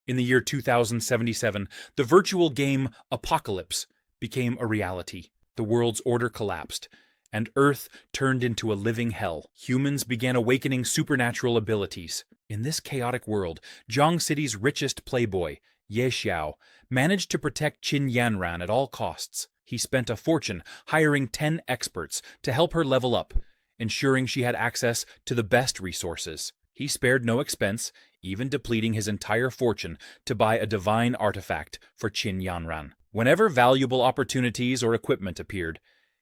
In the year 2077, the virtual game Apocalypse became a reality. The world's order collapsed, and Earth turned into a living hell. Humans began awakening supernatural abilities. In this chaotic world, Zhang City's richest playboy, Ye Xiao, managed to protect Qin Yanran at all costs. He spent a fortune hiring 10 experts to help her level up, ensuring she had access to the best resources. He spared no expense, even depleting his entire fortune to buy a divine artifact for Qin Yanran. Whenever valuable opportunities or equipment appeared,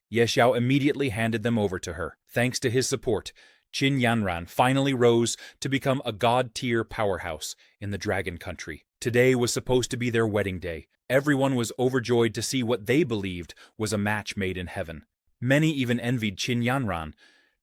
Ye Xiao immediately handed them over to her. Thanks to his support, Qin Yanran finally rose to become a god-tier powerhouse in the Dragon Country. Today was supposed to be their wedding day. Everyone was overjoyed to see what they believed was a match made in heaven. Many even envied Qin Yanran,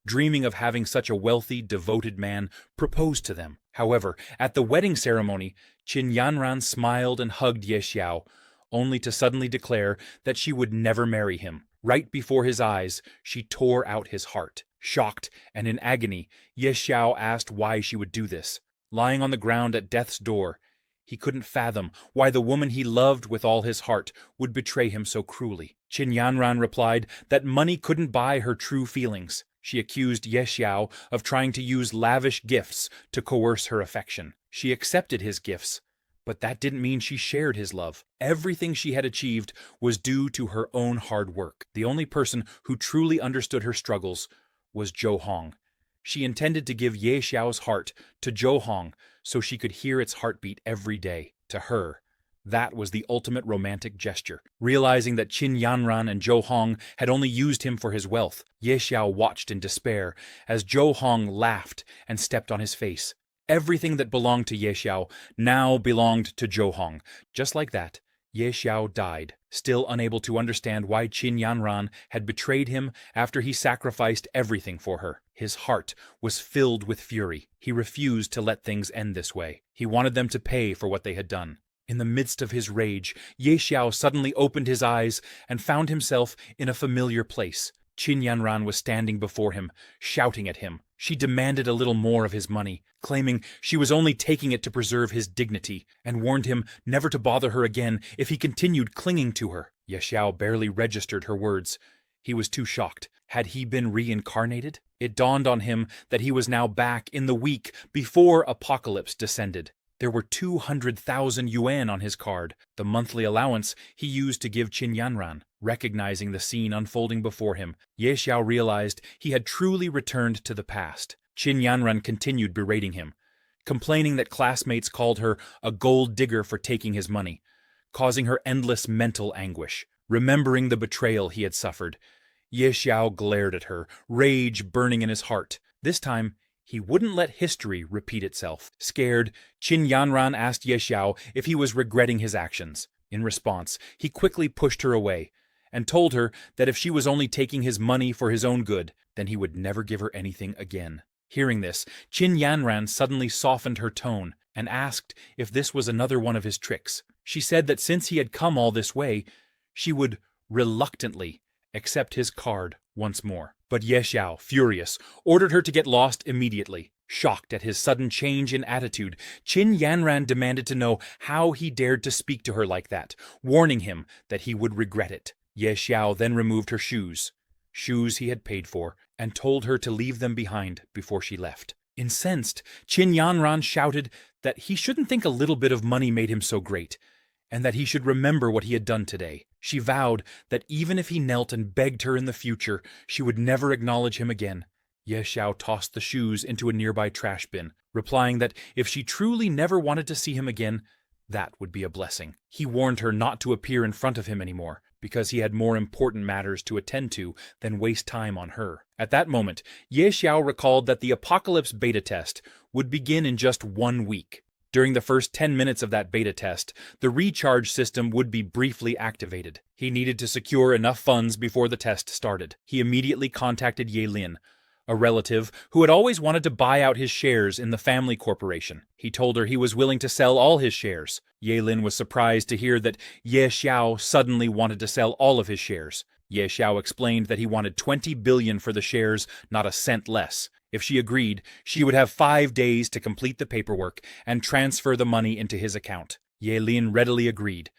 dreaming of having such a wealthy, devoted man propose to them. However, at the wedding ceremony, Qin Yanran smiled and hugged Ye Xiao, only to suddenly declare that she would never marry him. Right before his eyes, she tore out his heart. Shocked and in agony, Ye Xiao asked why she would do this. Lying on the ground at death's door, he couldn't fathom why the woman he loved with all his heart would betray him so cruelly. Qin Yanran replied that money couldn't buy her true feelings. She accused Ye Xiao of trying to use lavish gifts to coerce her affection. She accepted his gifts, but that didn't mean she shared his love. Everything she had achieved was due to her own hard work. The only person who truly understood her struggles was Zhou Hong. She intended to give Ye Xiao's heart to Zhou Hong so she could hear its heartbeat every day. To her, that was the ultimate romantic gesture. Realizing that Qin Yanran and Zhou Hong had only used him for his wealth, Ye Xiao watched in despair as Zhou Hong laughed and stepped on his face. Everything that belonged to Ye Xiao now belonged to Zhou Hong. Just like that, Ye Xiao died, still unable to understand why Qin Yanran had betrayed him after he sacrificed everything for her. His heart was filled with fury. He refused to let things end this way. He wanted them to pay for what they had done. In the midst of his rage, Ye Xiao suddenly opened his eyes and found himself in a familiar place. Qin Yanran was standing before him, shouting at him. She demanded a little more of his money, claiming she was only taking it to preserve his dignity, and warned him never to bother her again if he continued clinging to her. Ye Xiao barely registered her words. He was too shocked. Had he been reincarnated? It dawned on him that he was now back in the week before Apocalypse descended. There were 200,000 yuan on his card, the monthly allowance he used to give Qin Yanran. Recognizing the scene unfolding before him, Ye Xiao realized he had truly returned to the past. Qin Yanran continued berating him, complaining that classmates called her a gold digger for taking his money, causing her endless mental anguish. Remembering the betrayal he had suffered, Ye Xiao glared at her, rage burning in his heart. This time, he wouldn't let history repeat itself. Scared, Qin Yanran asked Ye Xiao if he was regretting his actions. In response, he quickly pushed her away, and told her that if she was only taking his money for his own good, then he would never give her anything again. Hearing this, Qin Yanran suddenly softened her tone and asked if this was another one of his tricks. She said that since he had come all this way, she would reluctantly accept his card once more. But Ye Xiao, furious, ordered her to get lost immediately. Shocked at his sudden change in attitude, Qin Yanran demanded to know how he dared to speak to her like that, warning him that he would regret it. Ye Xiao then removed her shoes he had paid for, and told her to leave them behind before she left. Incensed, Qin Yanran shouted that he shouldn't think a little bit of money made him so great, and that he should remember what he had done today. She vowed that even if he knelt and begged her in the future, she would never acknowledge him again. Ye Xiao tossed the shoes into a nearby trash bin, replying that if she truly never wanted to see him again, that would be a blessing. He warned her not to appear in front of him anymore, because he had more important matters to attend to than waste time on her. At that moment, Ye Xiao recalled that the Apocalypse beta test would begin in just 1 week. During the first 10 minutes of that beta test, the recharge system would be briefly activated. He needed to secure enough funds before the test started. He immediately contacted Ye Lin, a relative who had always wanted to buy out his shares in the family corporation. He told her he was willing to sell all his shares. Ye Lin was surprised to hear that Ye Xiao suddenly wanted to sell all of his shares. Ye Xiao explained that he wanted 20 billion for the shares, not a cent less. If she agreed, she would have 5 days to complete the paperwork and transfer the money into his account. Ye Lin readily agreed,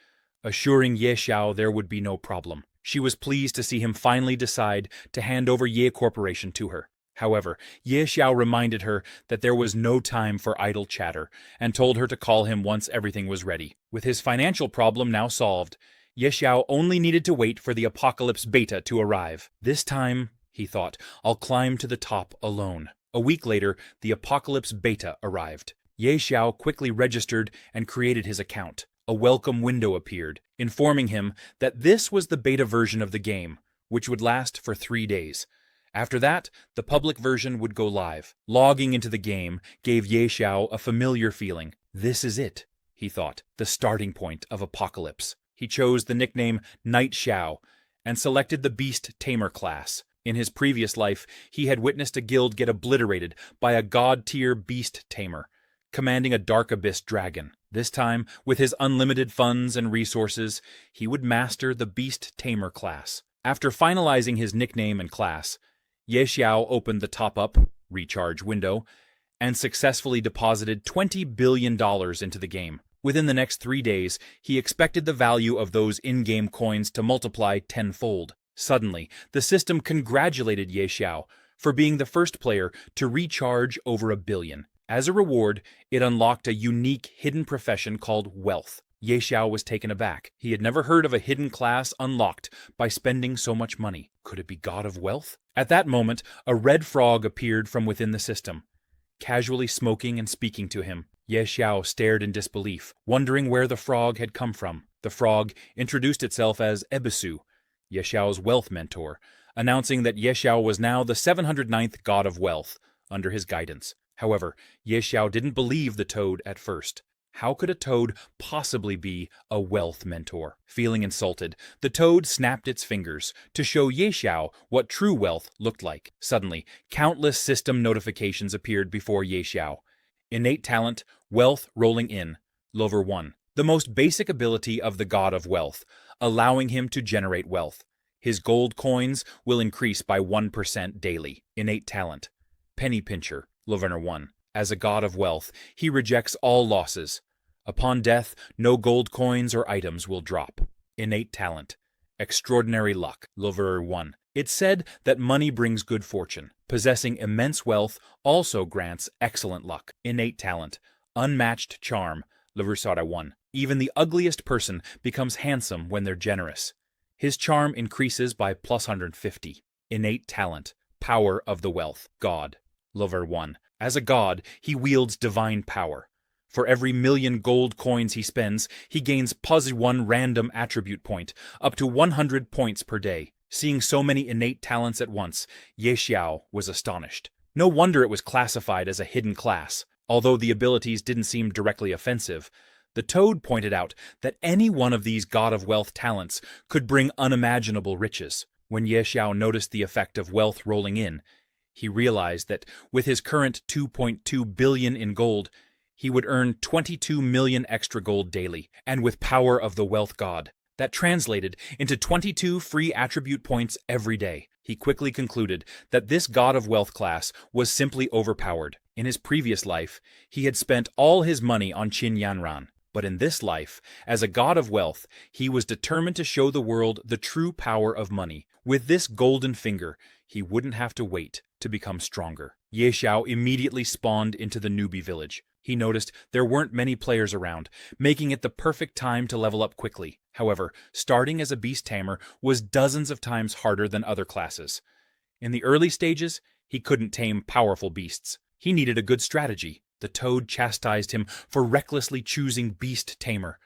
assuring Ye Xiao there would be no problem. She was pleased to see him finally decide to hand over Ye Corporation to her. However, Ye Xiao reminded her that there was no time for idle chatter and told her to call him once everything was ready. With his financial problem now solved, Ye Xiao only needed to wait for the Apocalypse Beta to arrive. This time, he thought, I'll climb to the top alone. A week later, the Apocalypse Beta arrived. Ye Xiao quickly registered and created his account. A welcome window appeared, informing him that this was the beta version of the game, which would last for 3 days. After that, the public version would go live. Logging into the game gave Ye Xiao a familiar feeling. This is it, he thought, the starting point of Apocalypse. He chose the nickname Night Xiao and selected the Beast Tamer class. In his previous life, he had witnessed a guild get obliterated by a god-tier beast tamer, commanding a dark abyss dragon. This time, with his unlimited funds and resources, he would master the Beast Tamer class. After finalizing his nickname and class, Ye Xiao opened the top-up, recharge window, and successfully deposited $20 billion into the game. Within the next 3 days, he expected the value of those in-game coins to multiply tenfold. Suddenly, the system congratulated Ye Xiao for being the first player to recharge over $1 billion. As a reward, it unlocked a unique hidden profession called Wealth. Ye Xiao was taken aback. He had never heard of a hidden class unlocked by spending so much money. Could it be God of Wealth? At that moment, a red frog appeared from within the system, casually smoking and speaking to him. Ye Xiao stared in disbelief, wondering where the frog had come from. The frog introduced itself as Ebisu, Ye Xiao's wealth mentor, announcing that Ye Xiao was now the 709th God of Wealth under his guidance. However, Ye Xiao didn't believe the toad at first. How could a toad possibly be a wealth mentor? Feeling insulted, the toad snapped its fingers to show Ye Xiao what true wealth looked like. Suddenly, countless system notifications appeared before Ye Xiao. Innate talent, wealth rolling in, level 1. The most basic ability of the God of Wealth, allowing him to generate wealth. His gold coins will increase by 1% daily. Innate talent, penny pincher, level 1. As a God of Wealth, he rejects all losses. Upon death, no gold coins or items will drop. Innate talent, extraordinary luck, level 1. It's said that money brings good fortune. Possessing immense wealth also grants excellent luck. Innate talent, unmatched charm, level 1. Even the ugliest person becomes handsome when they're generous. His charm increases by plus 150. Innate talent, power of the wealth, God, level 1. As a god, he wields divine power. For every 1,000,000 gold coins he spends, he gains +1 random attribute point, up to 100 points per day. Seeing so many innate talents at once, Ye Xiao was astonished. No wonder it was classified as a hidden class. Although the abilities didn't seem directly offensive, the toad pointed out that any one of these God of Wealth talents could bring unimaginable riches. When Ye Xiao noticed the effect of wealth rolling in, he realized that with his current 2.2 billion in gold, he would earn 22 million extra gold daily, and with power of the wealth god, that translated into 22 free attribute points every day. He quickly concluded that this God of Wealth class was simply overpowered. In his previous life, he had spent all his money on Qin Yanran, but in this life, as a God of Wealth, he was determined to show the world the true power of money. With this golden finger, he wouldn't have to wait to become stronger. Ye Xiao immediately spawned into the newbie village. He noticed there weren't many players around, making it the perfect time to level up quickly. However, starting as a beast tamer was dozens of times harder than other classes. In the early stages, he couldn't tame powerful beasts. He needed a good strategy. The toad chastised him for recklessly choosing beast tamer,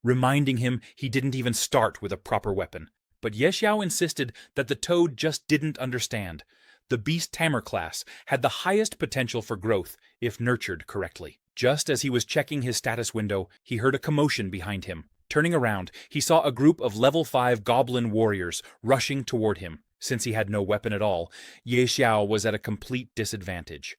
reminding him he didn't even start with a proper weapon. But Ye Xiao insisted that the toad just didn't understand. The beast tamer class had the highest potential for growth if nurtured correctly. Just as he was checking his status window, he heard a commotion behind him. Turning around, he saw a group of level 5 goblin warriors rushing toward him. Since he had no weapon at all, Ye Xiao was at a complete disadvantage.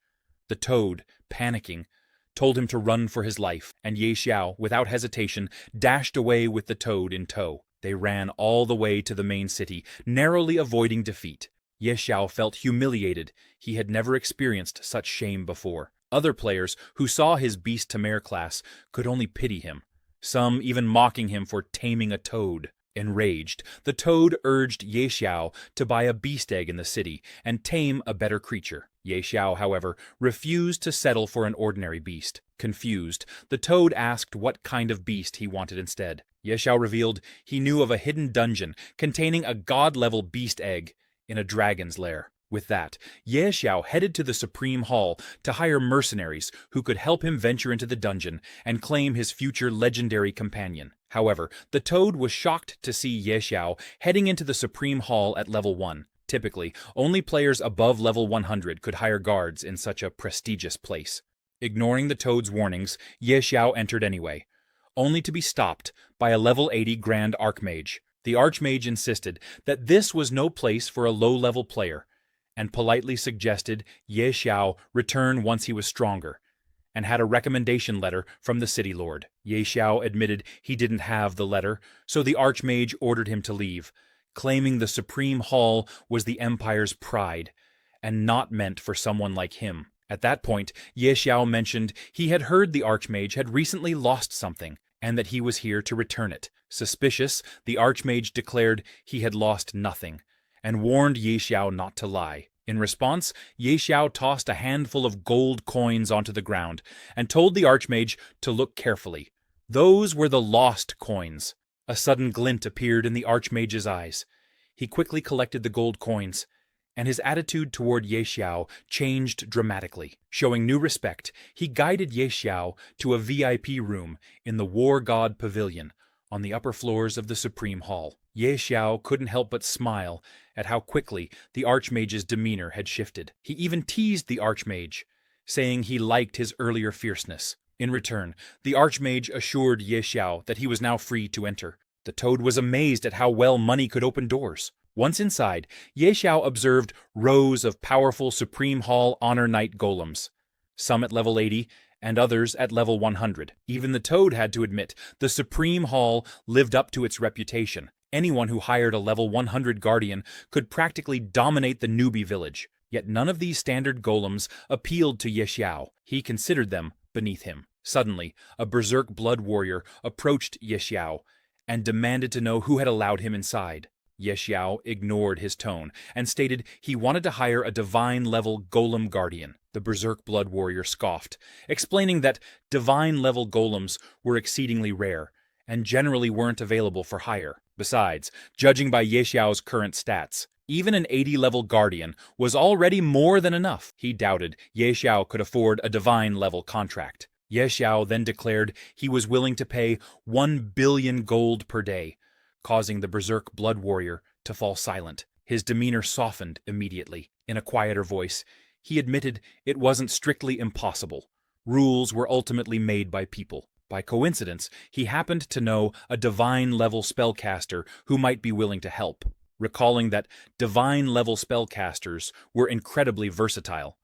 The toad, panicking, told him to run for his life, and Ye Xiao, without hesitation, dashed away with the toad in tow. They ran all the way to the main city, narrowly avoiding defeat. Ye Xiao felt humiliated. He had never experienced such shame before. Other players who saw his Beast to Mare class could only pity him, some even mocking him for taming a toad. Enraged, the toad urged Ye Xiao to buy a beast egg in the city and tame a better creature. Ye Xiao, however, refused to settle for an ordinary beast. Confused, the toad asked what kind of beast he wanted instead. Ye Xiao revealed he knew of a hidden dungeon containing a god-level beast egg in a dragon's lair. With that, Ye Xiao headed to the Supreme Hall to hire mercenaries who could help him venture into the dungeon and claim his future legendary companion. However, the toad was shocked to see Ye Xiao heading into the Supreme Hall at level 1. Typically, only players above level 100 could hire guards in such a prestigious place. Ignoring the toad's warnings, Ye Xiao entered anyway, only to be stopped by a level 80 Grand Archmage. The Archmage insisted that this was no place for a low-level player, and politely suggested Ye Xiao return once he was stronger, and had a recommendation letter from the city lord. Ye Xiao admitted he didn't have the letter, so the Archmage ordered him to leave, claiming the Supreme Hall was the Empire's pride, and not meant for someone like him. At that point, Ye Xiao mentioned he had heard the Archmage had recently lost something, and that he was here to return it. Suspicious, the Archmage declared he had lost nothing, and warned Ye Xiao not to lie. In response, Ye Xiao tossed a handful of gold coins onto the ground and told the Archmage to look carefully. Those were the lost coins. A sudden glint appeared in the Archmage's eyes. He quickly collected the gold coins, and his attitude toward Ye Xiao changed dramatically. Showing new respect, he guided Ye Xiao to a VIP room in the War God Pavilion on the upper floors of the Supreme Hall. Ye Xiao couldn't help but smile at how quickly the Archmage's demeanor had shifted. He even teased the Archmage, saying he liked his earlier fierceness. In return, the Archmage assured Ye Xiao that he was now free to enter. The toad was amazed at how well money could open doors. Once inside, Ye Xiao observed rows of powerful Supreme Hall Honor Knight golems, some at level 80 and others at level 100. Even the toad had to admit the Supreme Hall lived up to its reputation. Anyone who hired a level 100 guardian could practically dominate the newbie village. Yet none of these standard golems appealed to Ye Xiao. He considered them beneath him. Suddenly, a berserk blood warrior approached Ye Xiao and demanded to know who had allowed him inside. Ye Xiao ignored his tone and stated he wanted to hire a divine-level golem guardian. The berserk blood warrior scoffed, explaining that divine-level golems were exceedingly rare and generally weren't available for hire. Besides, judging by Ye Xiao's current stats, even an 80-level guardian was already more than enough. He doubted Ye Xiao could afford a divine-level contract. Ye Xiao then declared he was willing to pay 1 billion gold per day, causing the berserk blood warrior to fall silent. His demeanor softened immediately. In a quieter voice, he admitted it wasn't strictly impossible. Rules were ultimately made by people. By coincidence, he happened to know a divine-level spellcaster who might be willing to help, recalling that divine-level spellcasters were incredibly versatile,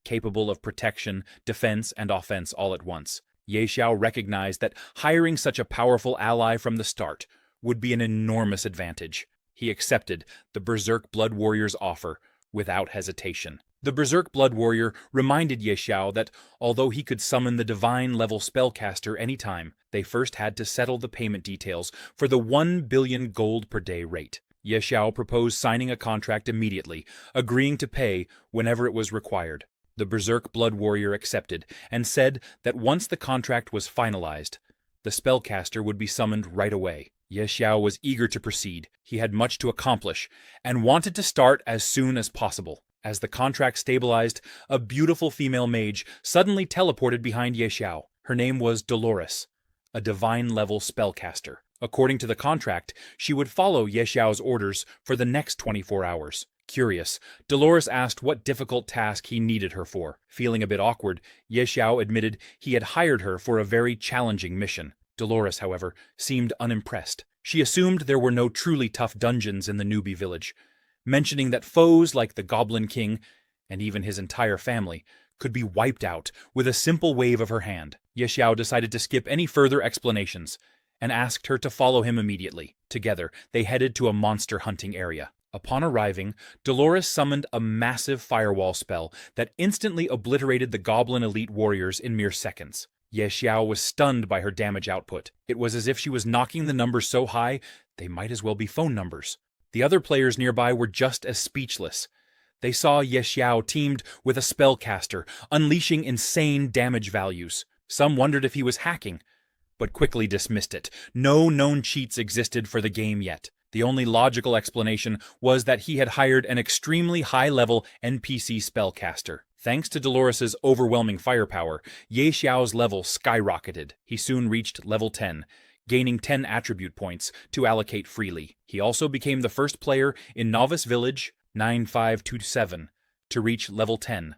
capable of protection, defense, and offense all at once. Ye Xiao recognized that hiring such a powerful ally from the start would be an enormous advantage. He accepted the Berserk Blood Warrior's offer without hesitation. The Berserk Blood Warrior reminded Ye Xiao that although he could summon the divine-level spellcaster anytime, they first had to settle the payment details for the 1 billion gold per day rate. Ye Xiao proposed signing a contract immediately, agreeing to pay whenever it was required. The Berserk Blood Warrior accepted and said that once the contract was finalized, the spellcaster would be summoned right away. Ye Xiao was eager to proceed. He had much to accomplish and wanted to start as soon as possible. As the contract stabilized, a beautiful female mage suddenly teleported behind Ye Xiao. Her name was Dolores, a divine-level spellcaster. According to the contract, she would follow Ye Xiao's orders for the next 24 hours. Curious, Dolores asked what difficult task he needed her for. Feeling a bit awkward, Ye Xiao admitted he had hired her for a very challenging mission. Dolores, however, seemed unimpressed. She assumed there were no truly tough dungeons in the newbie village, mentioning that foes like the Goblin King, and even his entire family, could be wiped out with a simple wave of her hand. Ye Xiao decided to skip any further explanations, and asked her to follow him immediately. Together, they headed to a monster hunting area. Upon arriving, Dolores summoned a massive firewall spell that instantly obliterated the goblin elite warriors in mere seconds. Ye Xiao was stunned by her damage output. It was as if she was knocking the numbers so high, they might as well be phone numbers. The other players nearby were just as speechless. They saw Ye Xiao teamed with a spellcaster, unleashing insane damage values. Some wondered if he was hacking, but quickly dismissed it. No known cheats existed for the game yet. The only logical explanation was that he had hired an extremely high-level NPC spellcaster. Thanks to Dolores' overwhelming firepower, Ye Xiao's level skyrocketed. He soon reached level 10, gaining 10 attribute points to allocate freely. He also became the first player in Novice Village 9527 to reach level 10,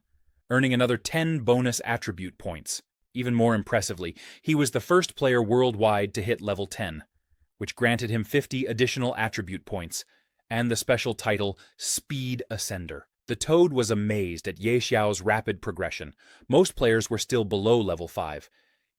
earning another 10 bonus attribute points. Even more impressively, he was the first player worldwide to hit level 10, which granted him 50 additional attribute points, and the special title Speed Ascender. The Toad was amazed at Ye Xiao's rapid progression. Most players were still below level 5,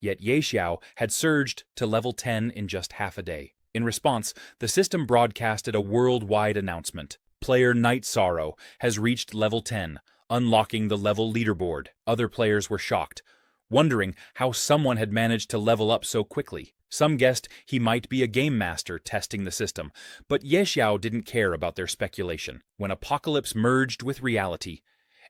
yet Ye Xiao had surged to level 10 in just half a day. In response, the system broadcasted a worldwide announcement. Player Night Sorrow has reached level 10, unlocking the level leaderboard. Other players were shocked, wondering how someone had managed to level up so quickly. Some guessed he might be a game master testing the system, but Ye Xiao didn't care about their speculation. When Apocalypse merged with reality,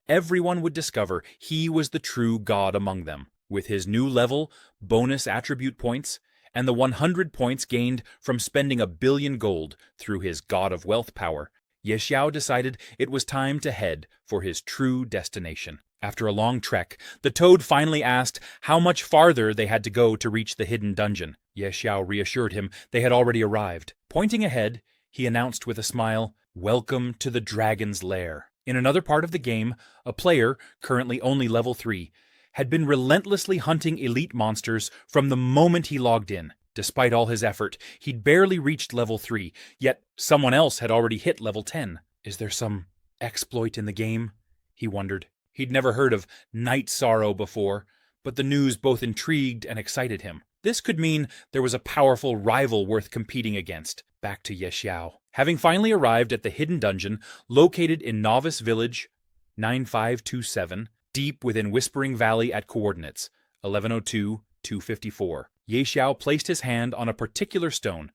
everyone would discover he was the true god among them. With his new level, bonus attribute points, and the 100 points gained from spending 1 billion gold through his God of Wealth power, Ye Xiao decided it was time to head for his true destination. After a long trek, the Toad finally asked how much farther they had to go to reach the hidden dungeon. Ye Xiao reassured him they had already arrived. Pointing ahead, he announced with a smile, "Welcome to the Dragon's Lair." In another part of the game, a player, currently only level 3, had been relentlessly hunting elite monsters from the moment he logged in. Despite all his effort, he'd barely reached level 3, yet someone else had already hit level 10. Is there some exploit in the game? He wondered. He'd never heard of Night Sorrow before, but the news both intrigued and excited him. This could mean there was a powerful rival worth competing against. Back to Ye Xiao. Having finally arrived at the hidden dungeon, located in Novice Village 9527, deep within Whispering Valley at coordinates 1102-254, Ye Xiao placed his hand on a particular stone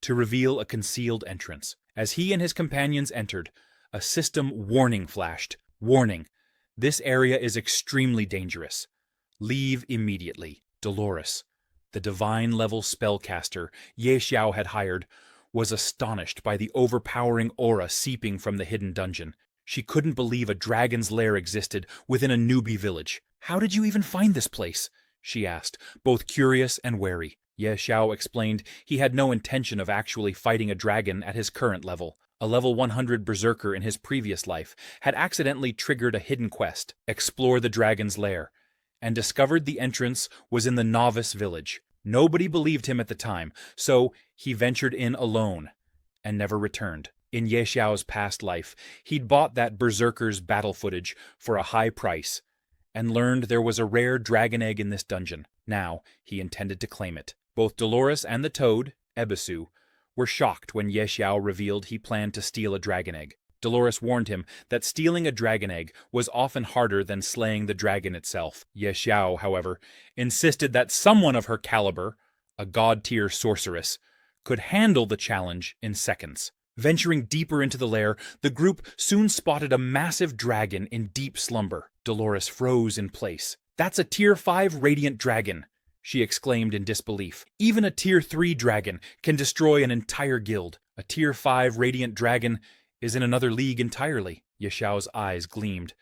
to reveal a concealed entrance. As he and his companions entered, a system warning flashed. Warning. This area is extremely dangerous. Leave immediately. Dolores, the divine-level spellcaster Ye Xiao had hired, was astonished by the overpowering aura seeping from the hidden dungeon. She couldn't believe a dragon's lair existed within a newbie village. "How did you even find this place?" she asked, both curious and wary. Ye Xiao explained he had no intention of actually fighting a dragon at his current level. A level 100 berserker in his previous life had accidentally triggered a hidden quest, explore the dragon's lair, and discovered the entrance was in the Novice Village. Nobody believed him at the time, so he ventured in alone and never returned. In Ye Xiao's past life, he'd bought that berserker's battle footage for a high price and learned there was a rare dragon egg in this dungeon. Now he intended to claim it. Both Dolores and the Toad, Ebisu, were shocked when Ye Xiao revealed he planned to steal a dragon egg. Dolores warned him that stealing a dragon egg was often harder than slaying the dragon itself. Ye Xiao, however, insisted that someone of her caliber, a god-tier sorceress, could handle the challenge in seconds. Venturing deeper into the lair, the group soon spotted a massive dragon in deep slumber. Dolores froze in place. "That's a Tier 5 Radiant Dragon," she exclaimed in disbelief. "Even a Tier 3 dragon can destroy an entire guild. A Tier 5 Radiant Dragon is in another league entirely." Ye Xiao's eyes gleamed.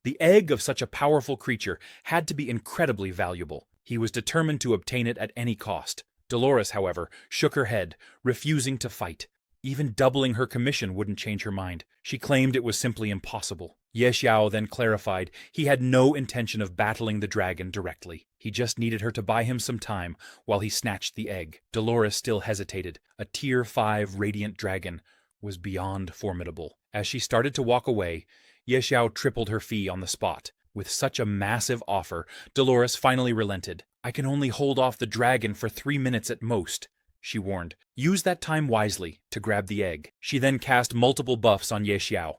The egg of such a powerful creature had to be incredibly valuable. He was determined to obtain it at any cost. Dolores, however, shook her head, refusing to fight. Even doubling her commission wouldn't change her mind. She claimed it was simply impossible. Ye Xiao then clarified he had no intention of battling the dragon directly. He just needed her to buy him some time while he snatched the egg. Dolores still hesitated. A Tier 5 Radiant Dragon was beyond formidable. As she started to walk away, Ye Xiao tripled her fee on the spot. With such a massive offer, Dolores finally relented. "I can only hold off the dragon for 3 minutes at most," she warned. Use that time wisely to grab the egg. She then cast multiple buffs on Ye Xiao,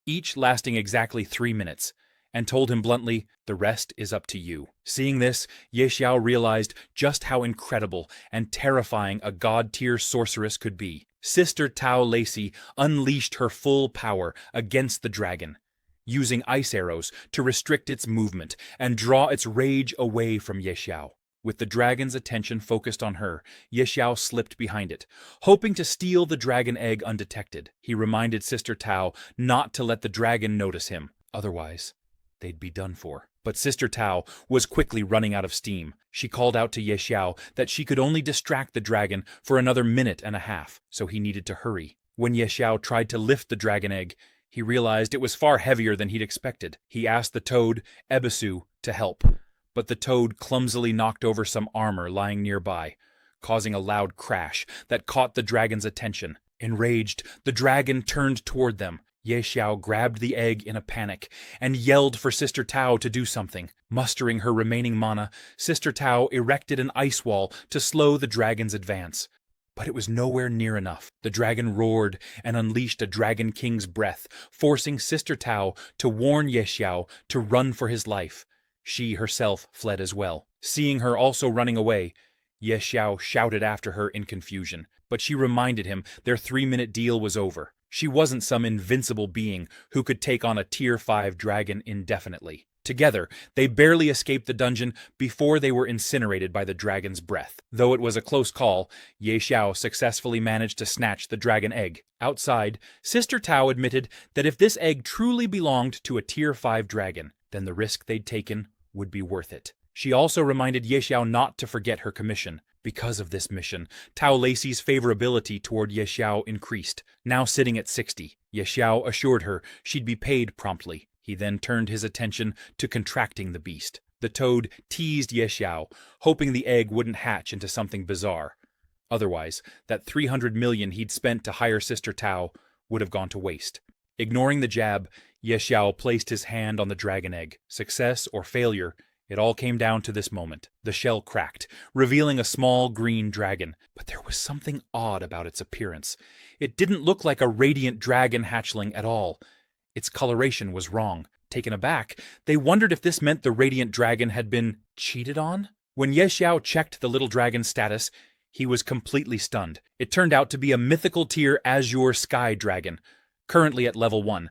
each lasting exactly 3 minutes, and told him bluntly, the rest is up to you. Seeing this, Ye Xiao realized just how incredible and terrifying a god-tier sorceress could be. Sister Tao Lacey unleashed her full power against the dragon, using ice arrows to restrict its movement and draw its rage away from Ye Xiao. With the dragon's attention focused on her, Ye Xiao slipped behind it, hoping to steal the dragon egg undetected. He reminded Sister Tao not to let the dragon notice him, otherwise they'd be done for. But Sister Tao was quickly running out of steam. She called out to Ye Xiao that she could only distract the dragon for another minute and a half, so he needed to hurry. When Ye Xiao tried to lift the dragon egg, he realized it was far heavier than he'd expected. He asked the toad, Ebisu, to help, but the toad clumsily knocked over some armor lying nearby, causing a loud crash that caught the dragon's attention. Enraged, the dragon turned toward them. Ye Xiao grabbed the egg in a panic and yelled for Sister Tao to do something. Mustering her remaining mana, Sister Tao erected an ice wall to slow the dragon's advance. But it was nowhere near enough. The dragon roared and unleashed a Dragon King's breath, forcing Sister Tao to warn Ye Xiao to run for his life. She herself fled as well. Seeing her also running away, Ye Xiao shouted after her in confusion, but she reminded him their 3-minute deal was over. She wasn't some invincible being who could take on a Tier 5 dragon indefinitely. Together, they barely escaped the dungeon before they were incinerated by the dragon's breath. Though it was a close call, Ye Xiao successfully managed to snatch the dragon egg. Outside, Sister Tao admitted that if this egg truly belonged to a Tier 5 dragon, then the risk they'd taken would be worth it. She also reminded Ye Xiao not to forget her commission. Because of this mission, Tao Lacey's favorability toward Ye Xiao increased, now sitting at 60. Ye Xiao assured her she'd be paid promptly. He then turned his attention to contracting the beast. The toad teased Ye Xiao, hoping the egg wouldn't hatch into something bizarre. Otherwise, that 300 million he'd spent to hire Sister Tao would have gone to waste. Ignoring the jab, Ye Xiao placed his hand on the dragon egg. Success or failure, it all came down to this moment. The shell cracked, revealing a small green dragon. But there was something odd about its appearance. It didn't look like a radiant dragon hatchling at all. Its coloration was wrong. Taken aback, they wondered if this meant the radiant dragon had been cheated on? When Ye Xiao checked the little dragon's status, he was completely stunned. It turned out to be a mythical tier Azure Sky Dragon, currently at level 1,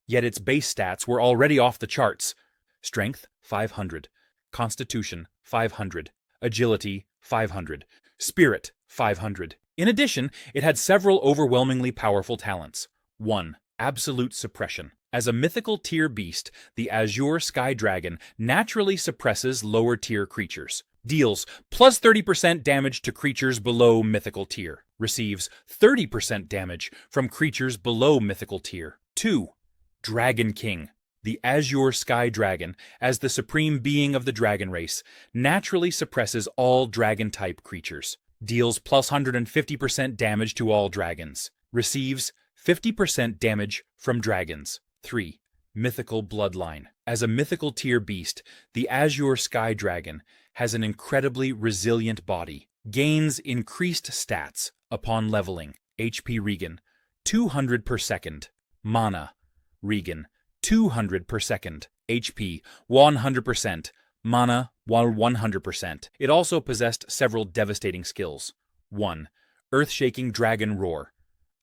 yet its base stats were already off the charts. Strength, 500. Constitution, 500. Agility, 500. Spirit, 500. In addition, it had several overwhelmingly powerful talents. 1. Absolute Suppression. As a mythical tier beast, the Azure Sky Dragon naturally suppresses lower tier creatures. Deals plus 30% damage to creatures below mythical tier. Receives 30% damage from creatures below mythical tier. 2. Dragon King. The Azure Sky Dragon, as the supreme being of the dragon race, naturally suppresses all dragon-type creatures. Deals plus 150% damage to all dragons. Receives 50% damage from dragons. 3. Mythical Bloodline. As a mythical tier beast, the Azure Sky Dragon has an incredibly resilient body. Gains increased stats upon leveling. HP regen, 200 per second. Mana regen, 200 per second. HP, 100%. Mana, 100%. It also possessed several devastating skills. 1. Earth-Shaking Dragon Roar.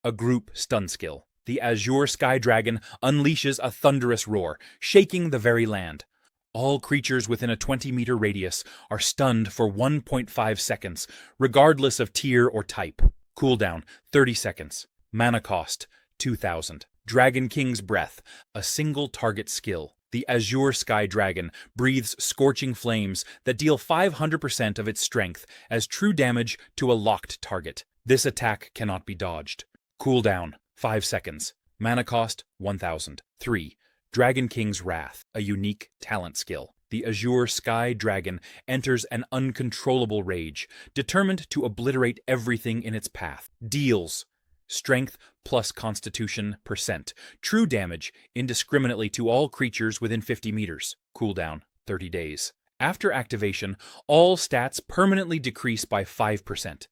A group stun skill. The Azure Sky Dragon unleashes a thunderous roar, shaking the very land. All creatures within a 20-meter radius are stunned for 1.5 seconds, regardless of tier or type. Cooldown, 30 seconds. Mana cost, 2,000. Dragon King's Breath, a single target skill. The Azure Sky Dragon breathes scorching flames that deal 500% of its strength as true damage to a locked target. This attack cannot be dodged. Cooldown, 5 seconds. Mana cost, 1,000. 3. Dragon King's Wrath, a unique talent skill. The Azure Sky Dragon enters an uncontrollable rage, determined to obliterate everything in its path. Deals Strength plus Constitution %. True damage indiscriminately to all creatures within 50 meters. Cooldown, 30 days. After activation, all stats permanently decrease by 5%.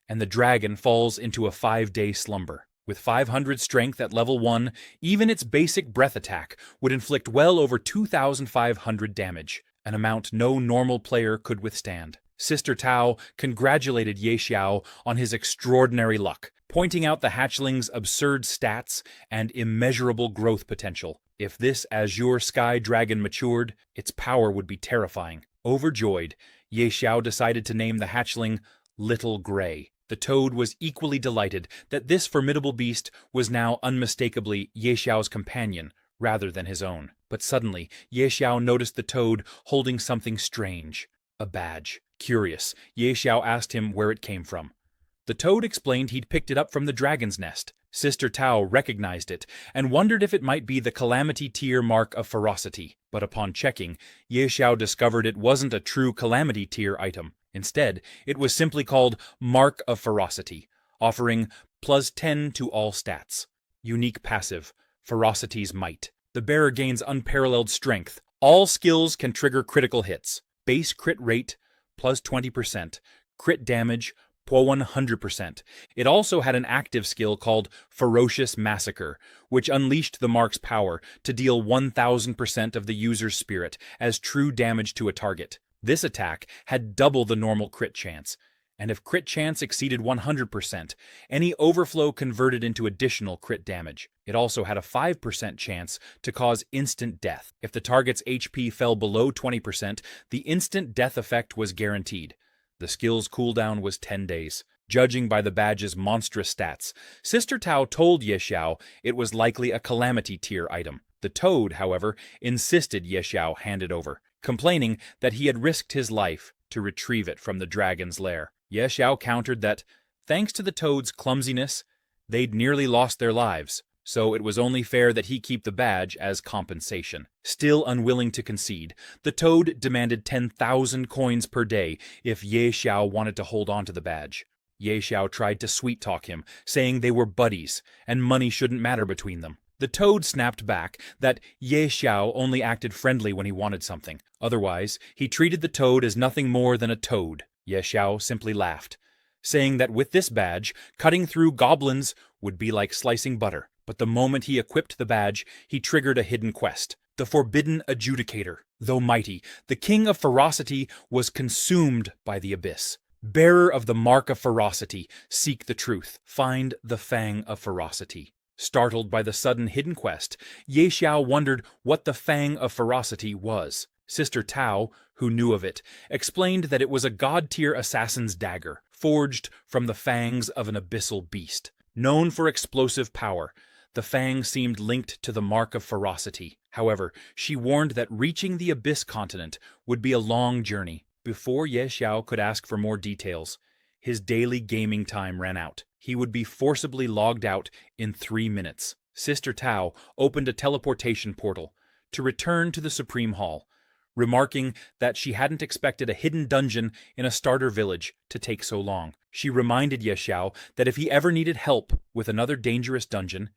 and the dragon falls into a 5-day slumber. With 500 strength at level 1, even its basic breath attack would inflict well over 2,500 damage, an amount no normal player could withstand. Sister Tao congratulated Ye Xiao on his extraordinary luck, pointing out the hatchling's absurd stats and immeasurable growth potential. If this azure sky dragon matured, its power would be terrifying. Overjoyed, Ye Xiao decided to name the hatchling Little Gray. The toad was equally delighted that this formidable beast was now unmistakably Ye Xiao's companion rather than his own. But suddenly, Ye Xiao noticed the toad holding something strange, a badge. Curious, Ye Xiao asked him where it came from. The toad explained he'd picked it up from the dragon's nest. Sister Tao recognized it and wondered if it might be the Calamity Tier mark of ferocity. But upon checking, Ye Xiao discovered it wasn't a true Calamity Tier item. Instead, it was simply called Mark of Ferocity, offering +10 to all stats. Unique passive, Ferocity's Might. The bearer gains unparalleled strength. All skills can trigger critical hits. Base crit rate, +20%. Crit damage, +100%. It also had an active skill called Ferocious Massacre, which unleashed the mark's power to deal 1000% of the user's spirit as true damage to a target. This attack had double the normal crit chance, and if crit chance exceeded 100%, any overflow converted into additional crit damage. It also had a 5% chance to cause instant death. If the target's HP fell below 20%, the instant death effect was guaranteed. The skill's cooldown was 10 days. Judging by the badge's monstrous stats, Sister Tao told Ye Xiao it was likely a Calamity Tier item. The toad, however, insisted Ye Xiao hand it over, complaining that he had risked his life to retrieve it from the dragon's lair. Ye Xiao countered that, thanks to the toad's clumsiness, they'd nearly lost their lives, so it was only fair that he keep the badge as compensation. Still unwilling to concede, the toad demanded 10,000 coins per day if Ye Xiao wanted to hold on to the badge. Ye Xiao tried to sweet-talk him, saying they were buddies, and money shouldn't matter between them. The toad snapped back that Ye Xiao only acted friendly when he wanted something. Otherwise, he treated the toad as nothing more than a toad. Ye Xiao simply laughed, saying that with this badge, cutting through goblins would be like slicing butter. But the moment he equipped the badge, he triggered a hidden quest. The Forbidden Adjudicator. Though mighty, the King of Ferocity was consumed by the abyss. Bearer of the Mark of Ferocity, seek the truth. Find the Fang of Ferocity. Startled by the sudden hidden quest, Ye Xiao wondered what the Fang of Ferocity was. Sister Tao, who knew of it, explained that it was a god-tier assassin's dagger, forged from the fangs of an abyssal beast. Known for explosive power, the fang seemed linked to the Mark of Ferocity. However, she warned that reaching the Abyss continent would be a long journey. Before Ye Xiao could ask for more details, his daily gaming time ran out. He would be forcibly logged out in 3 minutes. Sister Tao opened a teleportation portal to return to the Supreme Hall, remarking that she hadn't expected a hidden dungeon in a starter village to take so long. She reminded Ye Xiao that if he ever needed help with another dangerous dungeon,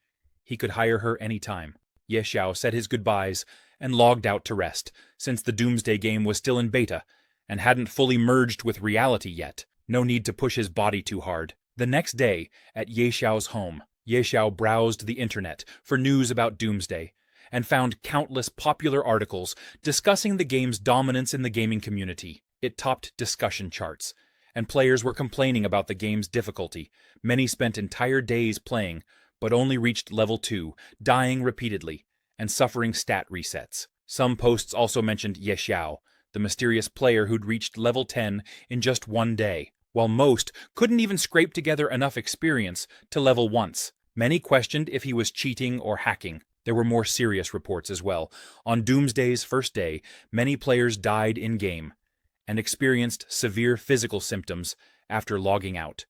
he could hire her anytime. Ye Xiao said his goodbyes and logged out to rest, since the Doomsday game was still in beta and hadn't fully merged with reality yet. No need to push his body too hard. The next day, at Ye Xiao's home, Ye Xiao browsed the internet for news about Doomsday and found countless popular articles discussing the game's dominance in the gaming community. It topped discussion charts, and players were complaining about the game's difficulty. Many spent entire days playing, but only reached level 2, dying repeatedly, and suffering stat resets. Some posts also mentioned Ye Xiao, the mysterious player who'd reached level 10 in just 1 day, while most couldn't even scrape together enough experience to level once. Many questioned if he was cheating or hacking. There were more serious reports as well. On Doomsday's first day, many players died in-game and experienced severe physical symptoms after logging out,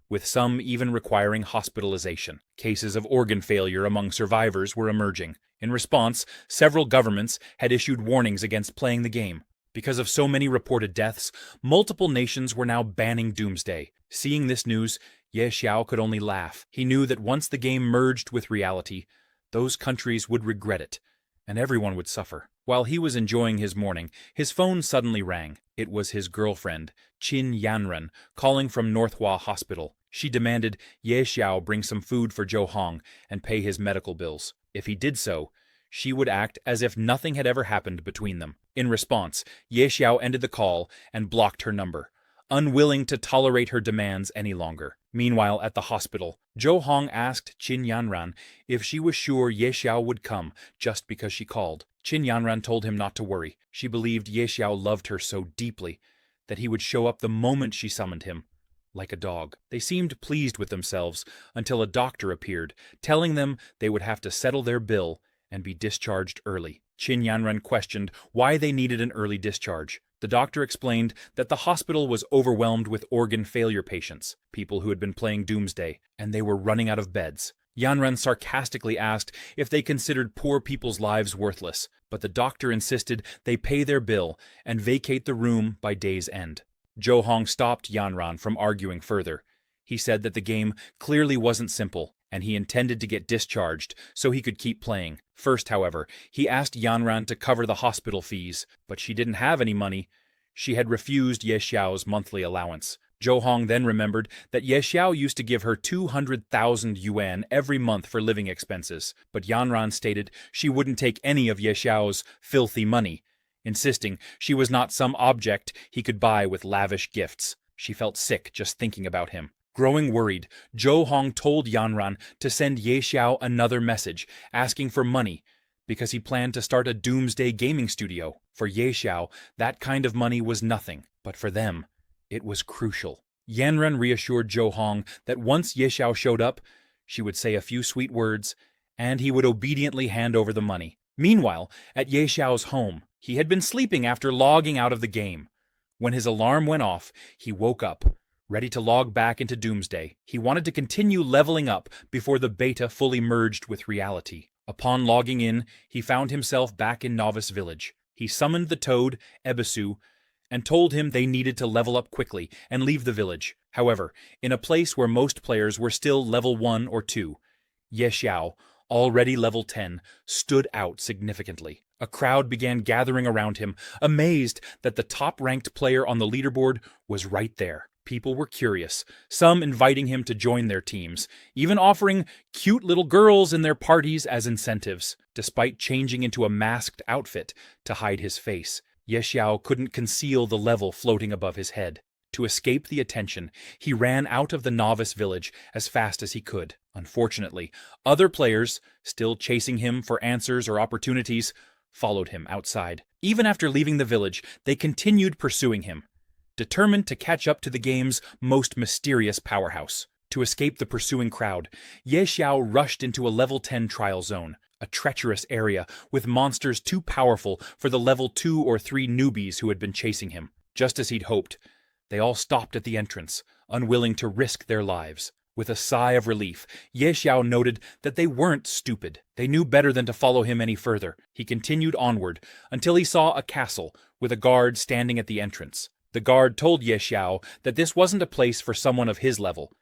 with some even requiring hospitalization. Cases of organ failure among survivors were emerging. In response, several governments had issued warnings against playing the game. Because of so many reported deaths, multiple nations were now banning Doomsday. Seeing this news, Ye Xiao could only laugh. He knew that once the game merged with reality, those countries would regret it, and everyone would suffer. While he was enjoying his morning, his phone suddenly rang. It was his girlfriend, Qin Yanran, calling from Northwa Hospital. She demanded Ye Xiao bring some food for Zhou Hong and pay his medical bills. If he did so, she would act as if nothing had ever happened between them. In response, Ye Xiao ended the call and blocked her number, unwilling to tolerate her demands any longer. Meanwhile, at the hospital, Zhou Hong asked Qin Yanran if she was sure Ye Xiao would come just because she called. Qin Yanran told him not to worry. She believed Ye Xiao loved her so deeply that he would show up the moment she summoned him, like a dog. They seemed pleased with themselves until a doctor appeared, telling them they would have to settle their bill and be discharged early. Qin Yanran questioned why they needed an early discharge. The doctor explained that the hospital was overwhelmed with organ failure patients, people who had been playing Doomsday, and they were running out of beds. Yanran sarcastically asked if they considered poor people's lives worthless, but the doctor insisted they pay their bill and vacate the room by day's end. Zhou Hong stopped Yanran from arguing further. He said that the game clearly wasn't simple, and he intended to get discharged so he could keep playing. First, however, he asked Yanran to cover the hospital fees, but she didn't have any money. She had refused Ye Xiao's monthly allowance. Zhou Hong then remembered that Ye Xiao used to give her 200,000 yuan every month for living expenses, but Yanran stated she wouldn't take any of Ye Xiao's filthy money, insisting she was not some object he could buy with lavish gifts. She felt sick just thinking about him. Growing worried, Zhou Hong told Yanran to send Ye Xiao another message, asking for money, because he planned to start a Doomsday gaming studio. For Ye Xiao, that kind of money was nothing, but for them, it was crucial. Yanran reassured Zhou Hong that once Ye Xiao showed up, she would say a few sweet words, and he would obediently hand over the money. Meanwhile, at Ye Xiao's home, he had been sleeping after logging out of the game. When his alarm went off, he woke up, ready to log back into Doomsday. He wanted to continue leveling up before the beta fully merged with reality. Upon logging in, he found himself back in Novice Village. He summoned the toad, Ebisu, and told him they needed to level up quickly and leave the village. However, in a place where most players were still level 1 or 2, Ye Xiao, already level 10, stood out significantly. A crowd began gathering around him, amazed that the top-ranked player on the leaderboard was right there. People were curious, some inviting him to join their teams, even offering cute little girls in their parties as incentives. Despite changing into a masked outfit to hide his face, Ye Xiao couldn't conceal the level floating above his head. To escape the attention, he ran out of the novice village as fast as he could. Unfortunately, other players, still chasing him for answers or opportunities, followed him outside. Even after leaving the village, they continued pursuing him, determined to catch up to the game's most mysterious powerhouse. To escape the pursuing crowd, Ye Xiao rushed into a level 10 trial zone, a treacherous area with monsters too powerful for the level 2 or 3 newbies who had been chasing him. Just as he'd hoped, they all stopped at the entrance, unwilling to risk their lives. With a sigh of relief, Ye Xiao noted that they weren't stupid. They knew better than to follow him any further. He continued onward until he saw a castle with a guard standing at the entrance. The guard told Ye Xiao that this wasn't a place for someone of his level,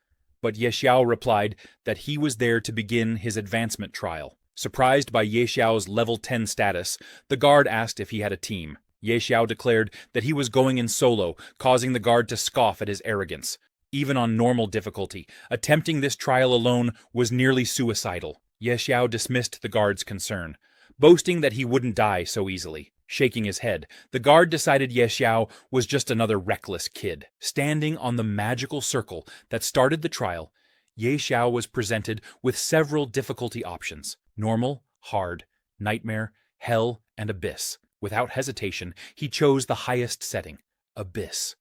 but Ye Xiao replied that he was there to begin his advancement trial. Surprised by Ye Xiao's level 10 status, the guard asked if he had a team. Ye Xiao declared that he was going in solo, causing the guard to scoff at his arrogance. Even on normal difficulty, attempting this trial alone was nearly suicidal. Ye Xiao dismissed the guard's concern, boasting that he wouldn't die so easily. Shaking his head, the guard decided Ye Xiao was just another reckless kid. Standing on the magical circle that started the trial, Ye Xiao was presented with several difficulty options: normal, hard, nightmare, hell, and abyss. Without hesitation, he chose the highest setting, abyss,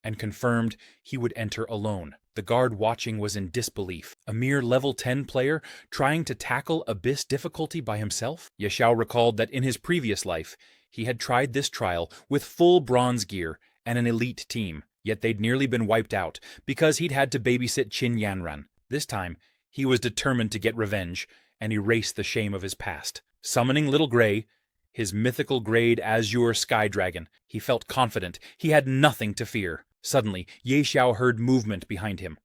and confirmed he would enter alone. The guard watching was in disbelief. A mere level 10 player trying to tackle abyss difficulty by himself? Ye Xiao recalled that in his previous life, he had tried this trial with full bronze gear and an elite team, yet they'd nearly been wiped out because he'd had to babysit Qin Yanran. This time, he was determined to get revenge and erase the shame of his past. Summoning Little Grey, his mythical grade azure sky dragon, he felt confident he had nothing to fear. Suddenly, Ye Xiao heard movement behind him.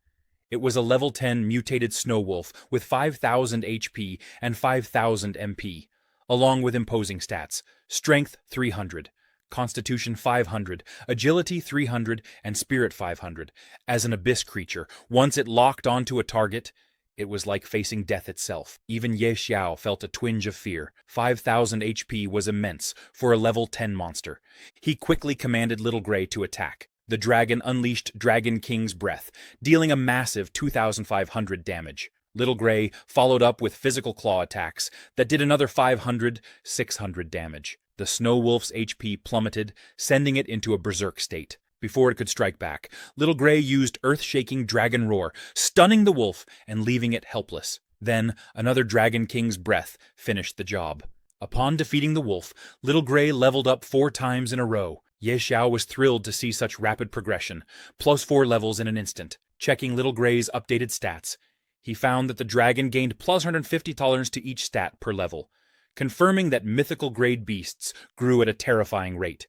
It was a level 10 mutated snow wolf with 5,000 HP and 5,000 MP. along with imposing stats: Strength 300, Constitution 500, Agility 300, and Spirit 500. As an abyss creature, once it locked onto a target, it was like facing death itself. Even Ye Xiao felt a twinge of fear. 5,000 HP was immense for a level 10 monster. He quickly commanded Little Gray to attack. The dragon unleashed Dragon King's breath, dealing a massive 2,500 damage. Little Gray followed up with physical claw attacks that did another 500, 600 damage. The Snow Wolf's HP plummeted, sending it into a berserk state. Before it could strike back, Little Gray used earth-shaking dragon roar, stunning the wolf and leaving it helpless. Then, another Dragon King's breath finished the job. Upon defeating the wolf, Little Gray leveled up 4 times in a row. Ye Xiao was thrilled to see such rapid progression, plus 4 levels in an instant. Checking Little Gray's updated stats, he found that the dragon gained plus 150 tolerance to each stat per level, confirming that mythical-grade beasts grew at a terrifying rate.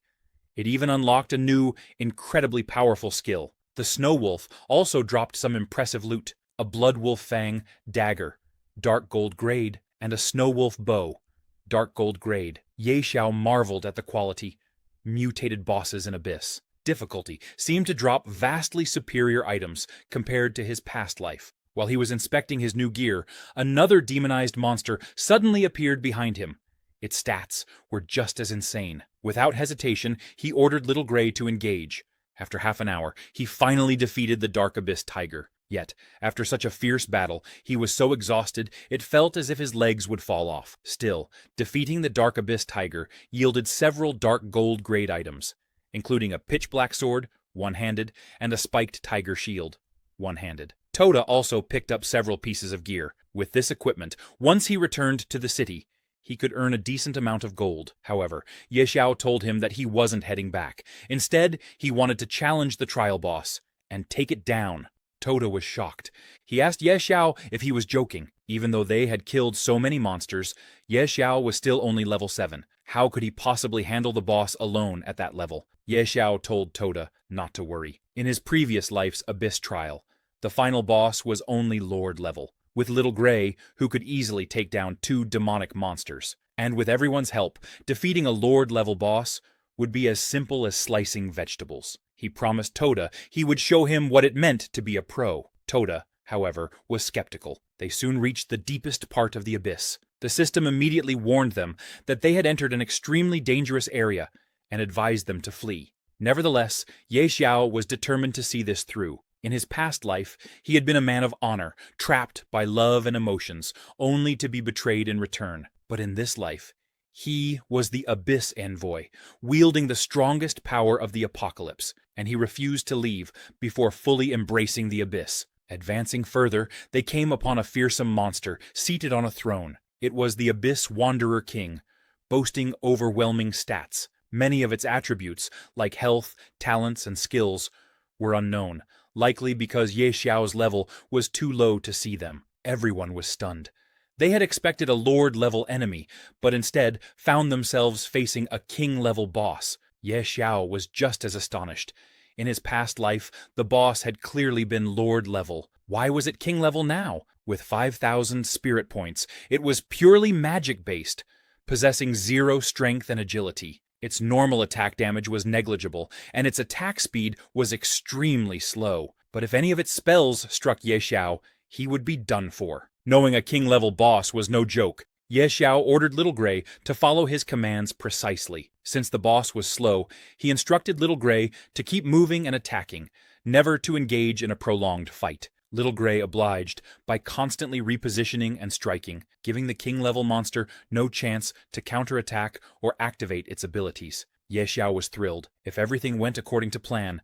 It even unlocked a new, incredibly powerful skill. The Snow Wolf also dropped some impressive loot: a Blood Wolf Fang dagger, dark gold grade, and a Snow Wolf bow, dark gold grade. Ye Xiao marveled at the quality. Mutated bosses in Abyss. Difficulty seemed to drop vastly superior items compared to his past life. While he was inspecting his new gear, another demonized monster suddenly appeared behind him. Its stats were just as insane. Without hesitation, he ordered Little Gray to engage. After half an hour, he finally defeated the Dark Abyss Tiger. Yet, after such a fierce battle, he was so exhausted it felt as if his legs would fall off. Still, defeating the Dark Abyss Tiger yielded several dark gold grade items, including a pitch black sword, one-handed, and a spiked tiger shield, one-handed. Toda also picked up several pieces of gear. With this equipment, once he returned to the city, he could earn a decent amount of gold. However, Ye Xiao told him that he wasn't heading back. Instead, he wanted to challenge the trial boss and take it down. Toda was shocked. He asked Ye Xiao if he was joking. Even though they had killed so many monsters, Ye Xiao was still only level 7. How could he possibly handle the boss alone at that level? Ye Xiao told Toda not to worry. In his previous life's Abyss trial, the final boss was only Lord level, with Little Gray, who could easily take down 2 demonic monsters. And with everyone's help, defeating a Lord-level boss would be as simple as slicing vegetables. He promised Toda he would show him what it meant to be a pro. Toda, however, was skeptical. They soon reached the deepest part of the abyss. The system immediately warned them that they had entered an extremely dangerous area and advised them to flee. Nevertheless, Ye Xiao was determined to see this through. In his past life, he had been a man of honor, trapped by love and emotions, only to be betrayed in return. But in this life, he was the Abyss Envoy, wielding the strongest power of the Apocalypse, and he refused to leave before fully embracing the Abyss. Advancing further, they came upon a fearsome monster seated on a throne. It was the Abyss Wanderer King, boasting overwhelming stats. Many of its attributes, like health, talents, and skills, were unknown, likely because Ye Xiao's level was too low to see them. Everyone was stunned. They had expected a Lord-level enemy, but instead found themselves facing a King-level boss. Ye Xiao was just as astonished. In his past life, the boss had clearly been Lord-level. Why was it King-level now? With 5,000 spirit points, it was purely magic-based, possessing 0 strength and agility. Its normal attack damage was negligible, and its attack speed was extremely slow. But if any of its spells struck Ye Xiao, he would be done for. Knowing a King-level boss was no joke, Ye Xiao ordered Little Gray to follow his commands precisely. Since the boss was slow, he instructed Little Gray to keep moving and attacking, never to engage in a prolonged fight. Little Gray obliged by constantly repositioning and striking, giving the King-level monster no chance to counterattack or activate its abilities. Ye Xiao was thrilled. If everything went according to plan,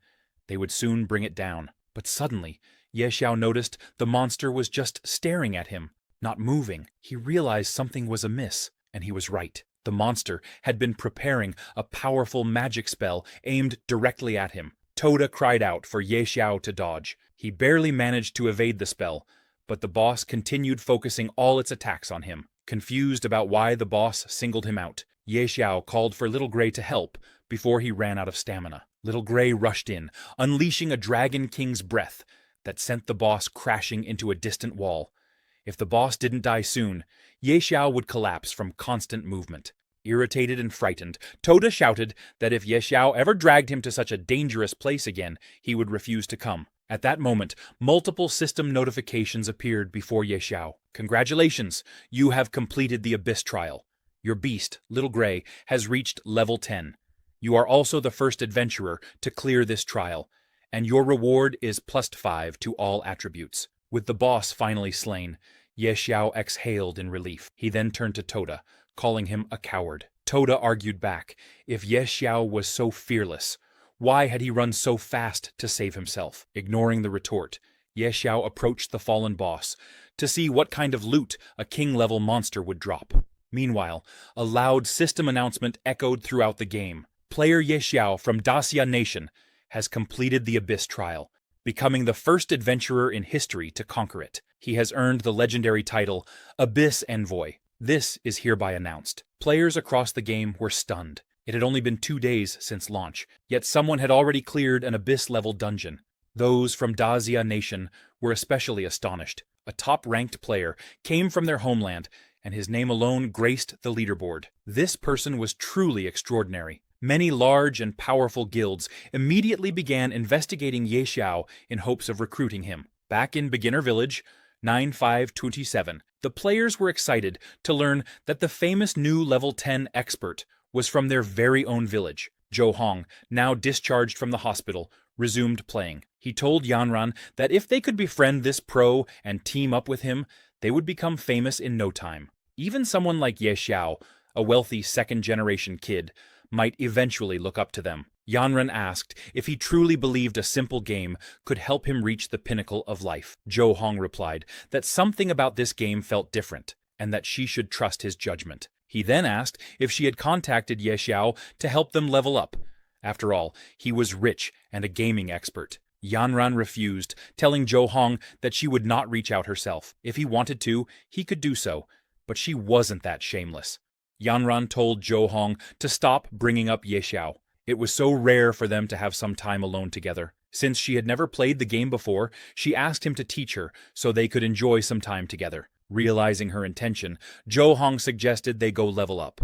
they would soon bring it down. But suddenly, Ye Xiao noticed the monster was just staring at him, not moving. He realized something was amiss, and he was right. The monster had been preparing a powerful magic spell aimed directly at him. Toda cried out for Ye Xiao to dodge. He barely managed to evade the spell, but the boss continued focusing all its attacks on him. Confused about why the boss singled him out, Ye Xiao called for Little Gray to help before he ran out of stamina. Little Gray rushed in, unleashing a Dragon King's breath that sent the boss crashing into a distant wall. If the boss didn't die soon, Ye Xiao would collapse from constant movement. Irritated and frightened, Toda shouted that if Ye Xiao ever dragged him to such a dangerous place again, he would refuse to come. At that moment, multiple system notifications appeared before Ye Xiao. Congratulations, you have completed the Abyss trial. Your beast, Little Gray, has reached level 10. You are also the first adventurer to clear this trial, and your reward is +5 to all attributes. With the boss finally slain, Ye Xiao exhaled in relief. He then turned to Toda, calling him a coward. Toda argued back. If Ye Xiao was so fearless, why had he run so fast to save himself? Ignoring the retort, Ye Xiao approached the fallen boss to see what kind of loot a king-level monster would drop. Meanwhile, a loud system announcement echoed throughout the game. Player Ye Xiao from Dacia Nation has completed the Abyss trial, becoming the first adventurer in history to conquer it. He has earned the legendary title Abyss Envoy. This is hereby announced. Players across the game were stunned. It had only been 2 days since launch, yet someone had already cleared an Abyss-level dungeon. Those from Dacia Nation were especially astonished. A top-ranked player came from their homeland, and his name alone graced the leaderboard. This person was truly extraordinary. Many large and powerful guilds immediately began investigating Ye Xiao in hopes of recruiting him. Back in Beginner Village, 9527, the players were excited to learn that the famous new level 10 expert was from their very own village. Zhou Hong, now discharged from the hospital, resumed playing. He told Yanran that if they could befriend this pro and team up with him, they would become famous in no time. Even someone like Ye Xiao, a wealthy second-generation kid, might eventually look up to them. Yanran asked if he truly believed a simple game could help him reach the pinnacle of life. Zhou Hong replied that something about this game felt different, and that she should trust his judgment. He then asked if she had contacted Ye Xiao to help them level up. After all, he was rich and a gaming expert. Yanran refused, telling Zhou Hong that she would not reach out herself. If he wanted to, he could do so, but she wasn't that shameless. Yanran told Zhou Hong to stop bringing up Ye Xiao. It was so rare for them to have some time alone together. Since she had never played the game before, she asked him to teach her so they could enjoy some time together. Realizing her intention, Zhou Hong suggested they go level up.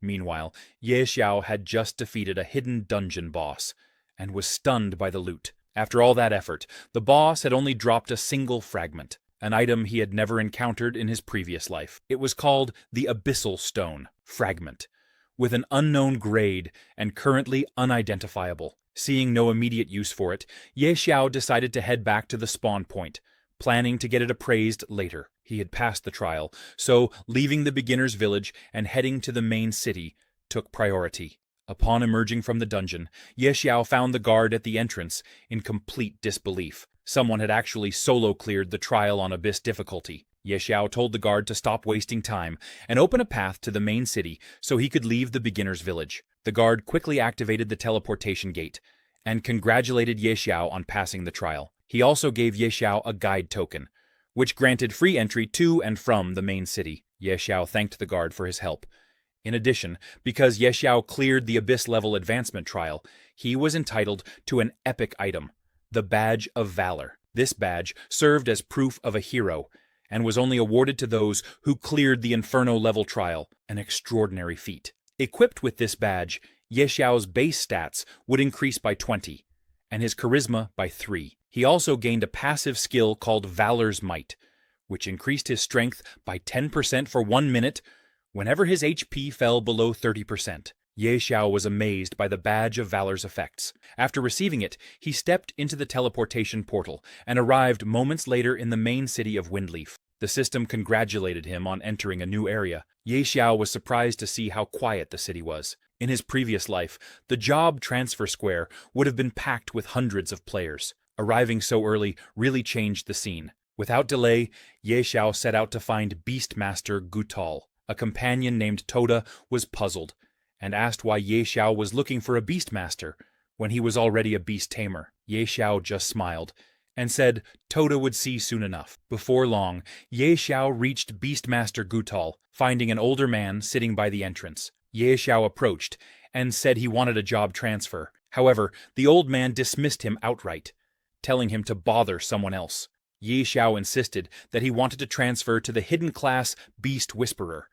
Meanwhile, Ye Xiao had just defeated a hidden dungeon boss and was stunned by the loot. After all that effort, the boss had only dropped a single fragment, an item he had never encountered in his previous life. It was called the Abyssal Stone Fragment, with an unknown grade and currently unidentifiable. Seeing no immediate use for it, Ye Xiao decided to head back to the spawn point, planning to get it appraised later. He had passed the trial, so leaving the beginner's village and heading to the main city took priority. Upon emerging from the dungeon, Ye Xiao found the guard at the entrance in complete disbelief. Someone had actually solo-cleared the trial on Abyss difficulty. Ye Xiao told the guard to stop wasting time and open a path to the main city so he could leave the beginner's village. The guard quickly activated the teleportation gate and congratulated Ye Xiao on passing the trial. He also gave Ye Xiao a guide token, which granted free entry to and from the main city. Ye Xiao thanked the guard for his help. In addition, because Ye Xiao cleared the Abyss-level advancement trial, he was entitled to an epic item, the Badge of Valor. This badge served as proof of a hero, and was only awarded to those who cleared the Inferno-level trial, an extraordinary feat. Equipped with this badge, Ye Xiao's base stats would increase by 20, and his charisma by 3. He also gained a passive skill called Valor's Might, which increased his strength by 10% for 1 minute whenever his HP fell below 30%. Ye Xiao was amazed by the Badge of Valor's effects. After receiving it, he stepped into the teleportation portal and arrived moments later in the main city of Windleaf. The system congratulated him on entering a new area. Ye Xiao was surprised to see how quiet the city was. In his previous life, the job transfer square would have been packed with hundreds of players. Arriving so early really changed the scene. Without delay, Ye Xiao set out to find Beastmaster Gutal. A companion named Toda was puzzled, and asked why Ye Xiao was looking for a Beastmaster when he was already a beast tamer. Ye Xiao just smiled, and said Toda would see soon enough. Before long, Ye Xiao reached Beastmaster Gutal, finding an older man sitting by the entrance. Ye Xiao approached, and said he wanted a job transfer. However, the old man dismissed him outright, telling him to bother someone else. Ye Xiao insisted that he wanted to transfer to the hidden class Beast Whisperer,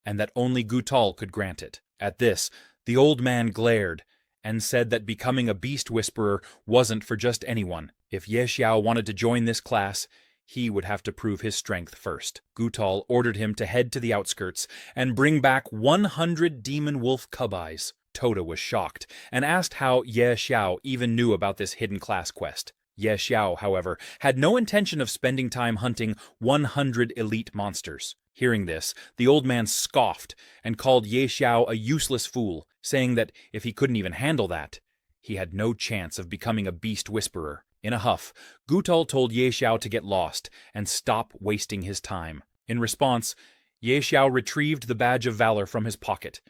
and that only Gutal could grant it. At this, the old man glared and said that becoming a Beast Whisperer wasn't for just anyone. If Ye Xiao wanted to join this class, he would have to prove his strength first. Gutal ordered him to head to the outskirts and bring back 100 demon wolf cub eyes. Toda was shocked and asked how Ye Xiao even knew about this hidden class quest. Ye Xiao, however, had no intention of spending time hunting 100 elite monsters. Hearing this, the old man scoffed and called Ye Xiao a useless fool, saying that if he couldn't even handle that, he had no chance of becoming a Beast Whisperer. In a huff, Gutal told Ye Xiao to get lost and stop wasting his time. In response, Ye Xiao retrieved the Badge of Valor from his pocket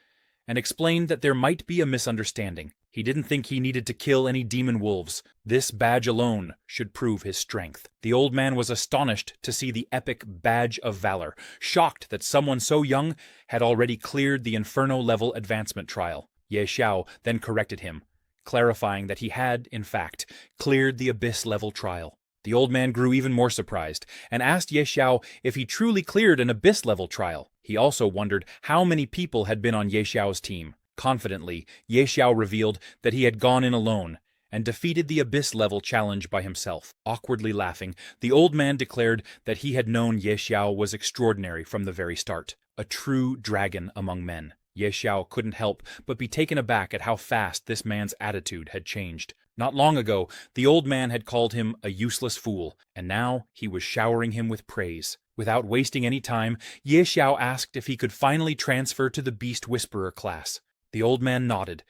and explained that there might be a misunderstanding. He didn't think he needed to kill any demon wolves. This badge alone should prove his strength. The old man was astonished to see the epic Badge of Valor, shocked that someone so young had already cleared the Inferno-level advancement trial. Ye Xiao then corrected him, clarifying that he had, in fact, cleared the Abyss-level trial. The old man grew even more surprised and asked Ye Xiao if he truly cleared an Abyss-level trial. He also wondered how many people had been on Ye Xiao's team. Confidently, Ye Xiao revealed that he had gone in alone and defeated the Abyss-level challenge by himself. Awkwardly laughing, the old man declared that he had known Ye Xiao was extraordinary from the very start, a true dragon among men. Ye Xiao couldn't help but be taken aback at how fast this man's attitude had changed. Not long ago, the old man had called him a useless fool, and now he was showering him with praise. Without wasting any time, Ye Xiao asked if he could finally transfer to the Beast Whisperer class. The old man nodded,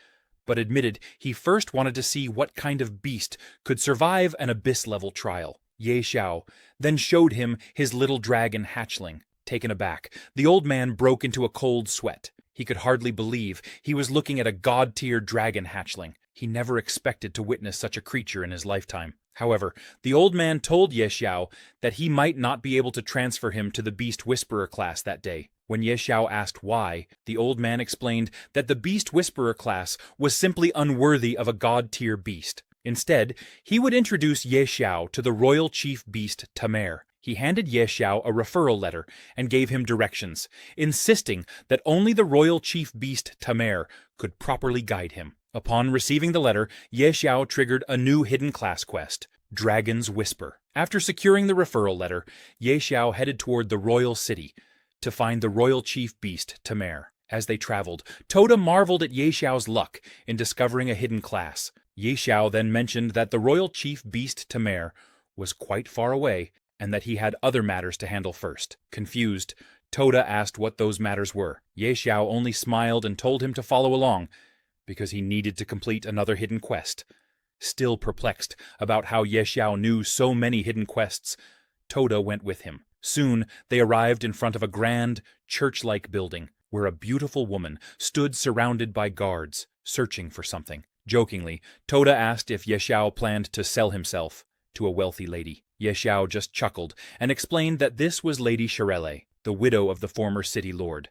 but admitted he first wanted to see what kind of beast could survive an Abyss-level trial. Ye Xiao then showed him his little dragon hatchling. Taken aback, the old man broke into a cold sweat. He could hardly believe he was looking at a god-tier dragon hatchling. He never expected to witness such a creature in his lifetime. However, the old man told Ye Xiao that he might not be able to transfer him to the Beast Whisperer class that day. When Ye Xiao asked why, the old man explained that the Beast Whisperer class was simply unworthy of a god-tier beast. Instead, he would introduce Ye Xiao to the royal chief beast Taming. He handed Ye Xiao a referral letter and gave him directions, insisting that only the royal chief beast Taming could properly guide him. Upon receiving the letter, Ye Xiao triggered a new hidden class quest, Dragon's Whisper. After securing the referral letter, Ye Xiao headed toward the royal city to find the royal chief beast Taming. As they traveled, Toda marveled at Ye Xiao's luck in discovering a hidden class. Ye Xiao then mentioned that the royal chief beast Taming was quite far away and that he had other matters to handle first. Confused, Toda asked what those matters were. Ye Xiao only smiled and told him to follow along, because he needed to complete another hidden quest. Still perplexed about how Ye Xiao knew so many hidden quests, Toda went with him. Soon they arrived in front of a grand, church-like building, where a beautiful woman stood surrounded by guards, searching for something. Jokingly, Toda asked if Ye Xiao planned to sell himself to a wealthy lady. Ye Xiao just chuckled and explained that this was Lady Shirele, the widow of the former city lord,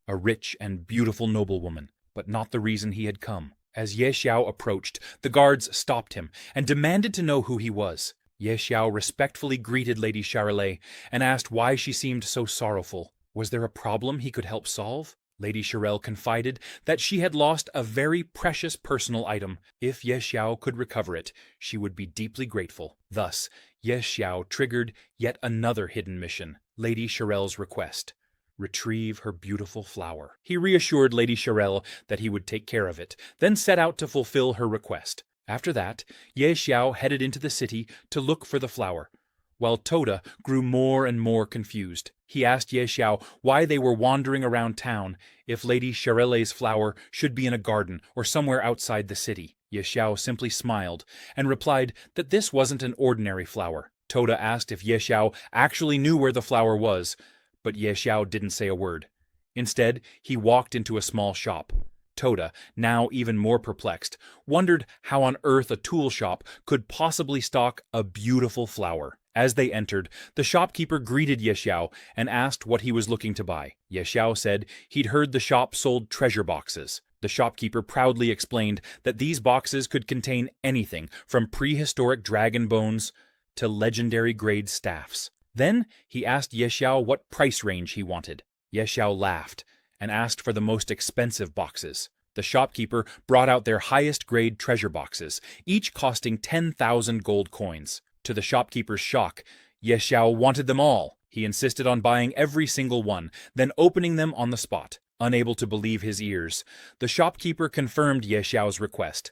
a rich and beautiful noblewoman, but not the reason he had come. As Ye Xiao approached, the guards stopped him and demanded to know who he was. Ye Xiao respectfully greeted Lady Shirele and asked why she seemed so sorrowful. Was there a problem he could help solve? Lady Shirele confided that she had lost a very precious personal item. If Ye Xiao could recover it, she would be deeply grateful. Thus, Ye Xiao triggered yet another hidden mission, Lady Shirele's request. Retrieve her beautiful flower. He reassured Lady Shirele that he would take care of it, then set out to fulfill her request. After that, Ye Xiao headed into the city to look for the flower, while Toda grew more and more confused. He asked Ye Xiao why they were wandering around town if Lady Shirele's flower should be in a garden or somewhere outside the city. Ye Xiao simply smiled and replied that this wasn't an ordinary flower. Toda asked if Ye Xiao actually knew where the flower was, but Ye Xiao didn't say a word. Instead, he walked into a small shop. Toda, now even more perplexed, wondered how on earth a tool shop could possibly stock a beautiful flower. As they entered, the shopkeeper greeted Ye Xiao and asked what he was looking to buy. Ye Xiao said he'd heard the shop sold treasure boxes. The shopkeeper proudly explained that these boxes could contain anything from prehistoric dragon bones to legendary-grade staffs. Then he asked Ye Xiao what price range he wanted. Ye Xiao laughed and asked for the most expensive boxes. The shopkeeper brought out their highest-grade treasure boxes, each costing 10,000 gold coins. To the shopkeeper's shock, Ye Xiao wanted them all. He insisted on buying every single one, then opening them on the spot. Unable to believe his ears, the shopkeeper confirmed Ye Xiao's request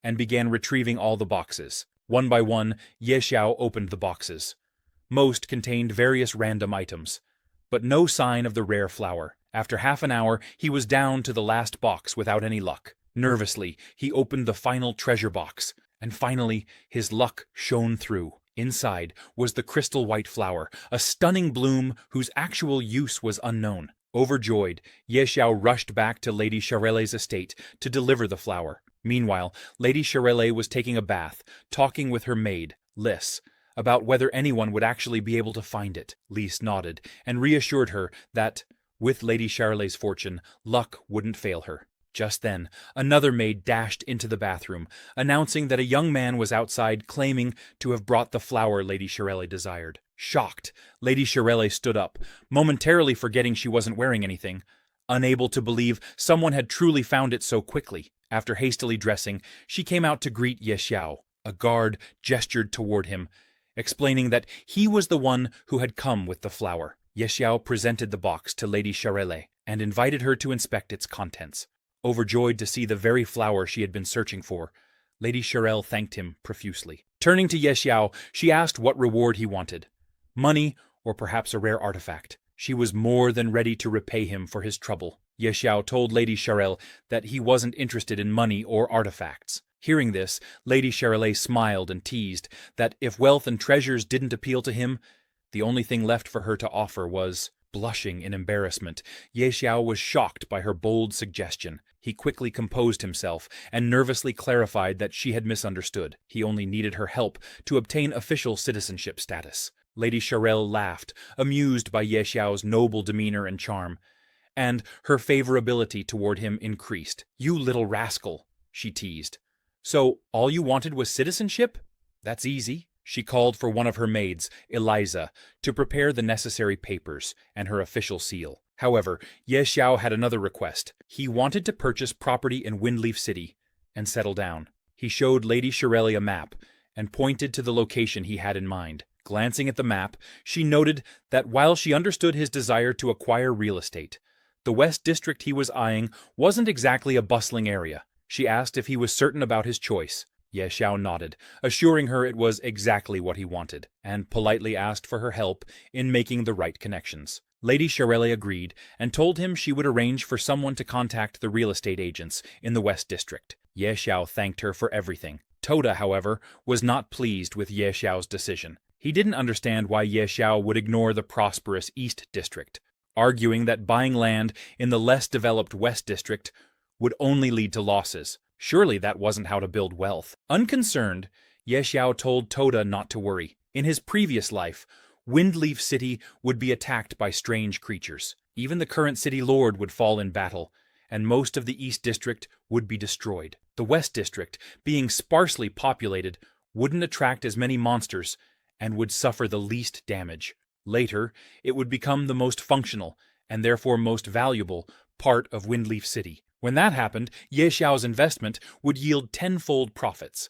and began retrieving all the boxes. One by one, Ye Xiao opened the boxes. Most contained various random items, but no sign of the rare flower. After half an hour, he was down to the last box without any luck. Nervously, he opened the final treasure box, and finally, his luck shone through. Inside was the crystal-white flower, a stunning bloom whose actual use was unknown. Overjoyed, Ye Xiao rushed back to Lady Charelle's estate to deliver the flower. Meanwhile, Lady Charelle was taking a bath, talking with her maid, Lys, about whether anyone would actually be able to find it. Lys nodded and reassured her that, with Lady Charelle's fortune, luck wouldn't fail her. Just then, another maid dashed into the bathroom, announcing that a young man was outside claiming to have brought the flower Lady Charelle desired. Shocked, Lady Charelle stood up, momentarily forgetting she wasn't wearing anything, unable to believe someone had truly found it so quickly. After hastily dressing, she came out to greet Ye Xiao. A guard gestured toward him, explaining that he was the one who had come with the flower. Ye Xiao presented the box to Lady Charelle and invited her to inspect its contents. Overjoyed to see the very flower she had been searching for, Lady Charelle thanked him profusely. Turning to Ye Xiao, she asked what reward he wanted. Money, or perhaps a rare artifact. She was more than ready to repay him for his trouble. Ye Xiao told Lady Charelle that he wasn't interested in money or artifacts. Hearing this, Lady Charelle smiled and teased that if wealth and treasures didn't appeal to him, the only thing left for her to offer was... Blushing in embarrassment, Ye Xiao was shocked by her bold suggestion. He quickly composed himself and nervously clarified that she had misunderstood. He only needed her help to obtain official citizenship status. Lady Charelle laughed, amused by Ye Xiao's noble demeanor and charm, and her favorability toward him increased. "You little rascal," she teased. "So all you wanted was citizenship? That's easy." She called for one of her maids, Eliza, to prepare the necessary papers and her official seal. However, Ye Xiao had another request. He wanted to purchase property in Windleaf City and settle down. He showed Lady Charelle a map and pointed to the location he had in mind. Glancing at the map, she noted that while she understood his desire to acquire real estate, the West District he was eyeing wasn't exactly a bustling area. She asked if he was certain about his choice. Ye Xiao nodded, assuring her it was exactly what he wanted, and politely asked for her help in making the right connections. Lady Charelle agreed and told him she would arrange for someone to contact the real estate agents in the West District. Ye Xiao thanked her for everything. Toda, however, was not pleased with Ye Xiao's decision. He didn't understand why Ye Xiao would ignore the prosperous East District, arguing that buying land in the less developed West District would only lead to losses. Surely that wasn't how to build wealth. Unconcerned, Ye Xiao told Toda not to worry. In his previous life, Windleaf City would be attacked by strange creatures. Even the current city lord would fall in battle, and most of the East District would be destroyed. The West District, being sparsely populated, wouldn't attract as many monsters and would suffer the least damage. Later, it would become the most functional, and therefore most valuable, part of Windleaf City. When that happened, Ye Xiao's investment would yield tenfold profits.